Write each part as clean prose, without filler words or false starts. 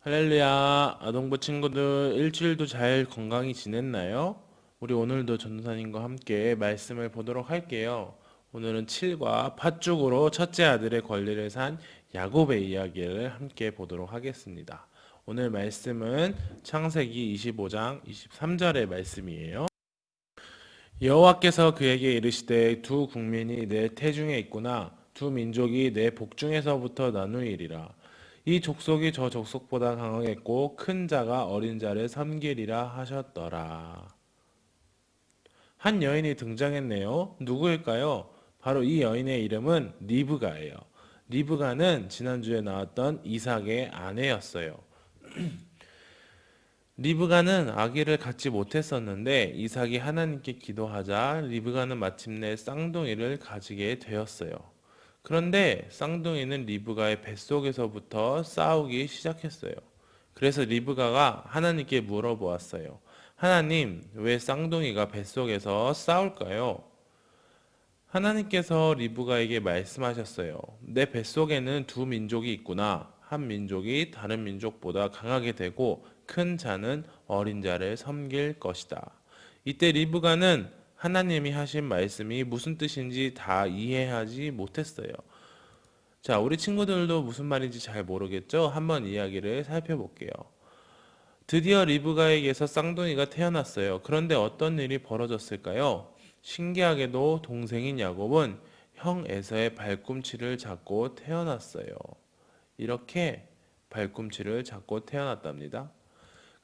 할렐루야, 아동부 친구들 일주일도 잘 건강히 지냈나요? 우리 오늘도 전도사님과 함께 말씀을 보도록 할게요. 오늘은 7과 팥죽으로 첫째 아들의 권리를 산 야곱의 이야기를 함께 보도록 하겠습니다. 오늘 말씀은 창세기 25장 23절의 말씀이에요. 여호와께서 그에게 이르시되 두 국민이 내 태중에 있구나 두 민족이 내 복중에서부터 나누이리라. 이 족속이 저 족속보다 강하겠고 큰 자가 어린 자를 섬기리라 하셨더라. 한 여인이 등장했네요. 누구일까요? 바로 이 여인의 이름은 리브가예요. 리브가는 지난주에 나왔던 이삭의 아내였어요. 리브가는 아기를 갖지 못했었는데 이삭이 하나님께 기도하자 리브가는 마침내 쌍둥이를 가지게 되었어요. 그런데 쌍둥이는 리브가의 뱃속에서부터 싸우기 시작했어요. 그래서 리브가가 하나님께 물어보았어요. 하나님, 왜 쌍둥이가 뱃속에서 싸울까요? 하나님께서 리브가에게 말씀하셨어요. 내 뱃속에는 두 민족이 있구나. 한 민족이 다른 민족보다 강하게 되고 큰 자는 어린 자를 섬길 것이다. 이때 리브가는 하나님이 하신 말씀이 무슨 뜻인지 다 이해하지 못했어요. 자, 우리 친구들도 무슨 말인지 잘 모르겠죠? 한번 이야기를 살펴볼게요. 드디어 리브가에게서 쌍둥이가 태어났어요. 그런데 어떤 일이 벌어졌을까요? 신기하게도 동생인 야곱은 형 에서의 발꿈치를 잡고 태어났어요. 이렇게 발꿈치를 잡고 태어났답니다.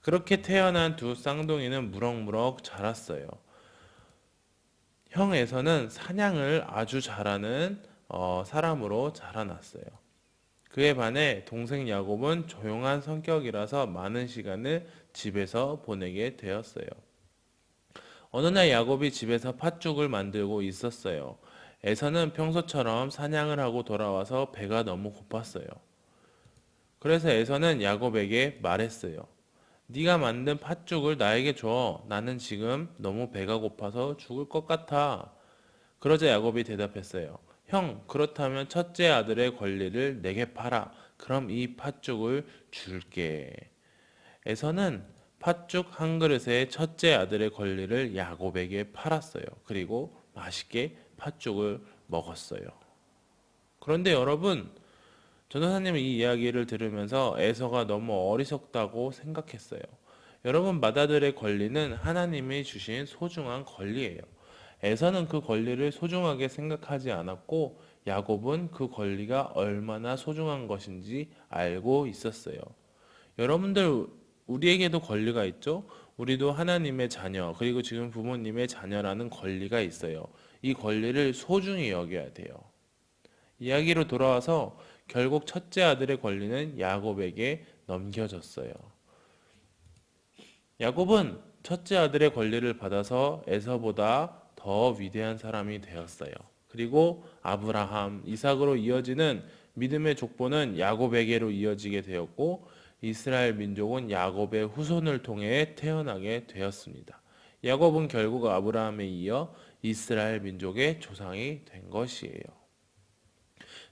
그렇게 태어난 두 쌍둥이는 무럭무럭 자랐어요. 형 에서는 사냥을 아주 잘하는 사람으로 자라났어요. 그에 반해 동생 야곱은 조용한 성격이라서 많은 시간을 집에서 보내게 되었어요. 어느 날 야곱이 집에서 팥죽을 만들고 있었어요. 에서는 평소처럼 사냥을 하고 돌아와서 배가 너무 고팠어요. 그래서 에서는 야곱에게 말했어요. 네가 만든 팥죽을 나에게 줘. 나는 지금 너무 배가 고파서 죽을 것 같아. 그러자 야곱이 대답했어요. 형, 그렇다면 첫째 아들의 권리를 내게 팔아. 그럼 이 팥죽을 줄게. 에서는 팥죽 한 그릇에 첫째 아들의 권리를 야곱에게 팔았어요. 그리고 맛있게 팥죽을 먹었어요. 그런데 여러분, 전도사님은 이 이야기를 들으면서 에서가 너무 어리석다고 생각했어요. 여러분, 맏아들의 권리는 하나님이 주신 소중한 권리예요. 에서는 그 권리를 소중하게 생각하지 않았고 야곱은 그 권리가 얼마나 소중한 것인지 알고 있었어요. 여러분들, 우리에게도 권리가 있죠? 우리도 하나님의 자녀, 그리고 지금 부모님의 자녀라는 권리가 있어요. 이 권리를 소중히 여겨야 돼요. 이야기로 돌아와서 결국 첫째 아들의 권리는 야곱에게 넘겨졌어요. 야곱은 첫째 아들의 권리를 받아서 에서보다 더 위대한 사람이 되었어요. 그리고 아브라함, 이삭으로 이어지는 믿음의 족보는 야곱에게로 이어지게 되었고 이스라엘 민족은 야곱의 후손을 통해 태어나게 되었습니다. 야곱은 결국 아브라함에 이어 이스라엘 민족의 조상이 된 것이에요.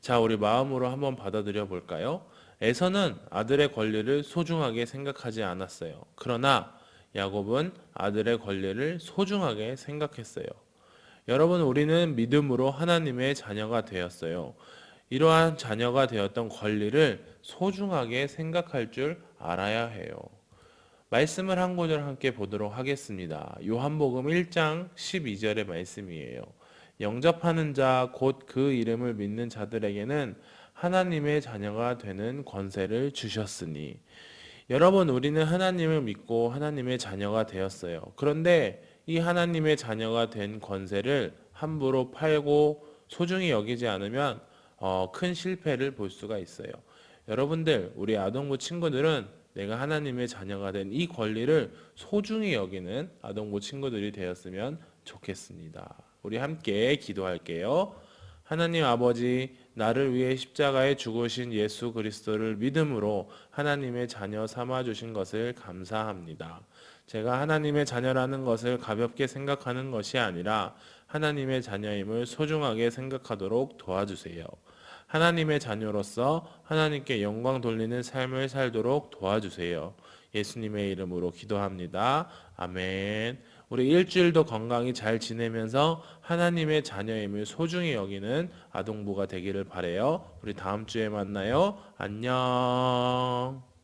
자, 우리 마음으로 한번 받아들여 볼까요? 에서는 아들의 권리를 소중하게 생각하지 않았어요. 그러나 야곱은 아들의 권리를 소중하게 생각했어요. 여러분, 우리는 믿음으로 하나님의 자녀가 되었어요. 이러한 자녀가 되었던 권리를 소중하게 생각할 줄 알아야 해요. 말씀을 한 구절 함께 보도록 하겠습니다. 요한복음 1장 12절의 말씀이에요. 영접하는 자, 곧 그 이름을 믿는 자들에게는 하나님의 자녀가 되는 권세를 주셨으니. 여러분, 우리는 하나님을 믿고 하나님의 자녀가 되었어요. 그런데 이 하나님의 자녀가 된 권세를 함부로 팔고 소중히 여기지 않으면 큰 실패를 볼 수가 있어요. 여러분들, 우리 아동부 친구들은 내가 하나님의 자녀가 된 이 권리를 소중히 여기는 아동부 친구들이 되었으면 좋겠습니다. 우리 함께 기도할게요. 하나님 아버지, 나를 위해 십자가에 죽으신 예수 그리스도를 믿음으로 하나님의 자녀 삼아 주신 것을 감사합니다. 제가 하나님의 자녀라는 것을 가볍게 생각하는 것이 아니라 하나님의 자녀임을 소중하게 생각하도록 도와주세요. 하나님의 자녀로서 하나님께 영광 돌리는 삶을 살도록 도와주세요. 예수님의 이름으로 기도합니다. 아멘. 우리 일주일도 건강히 잘 지내면서 하나님의 자녀임을 소중히 여기는 아동부가 되기를 바라요. 우리 다음 주에 만나요. 안녕.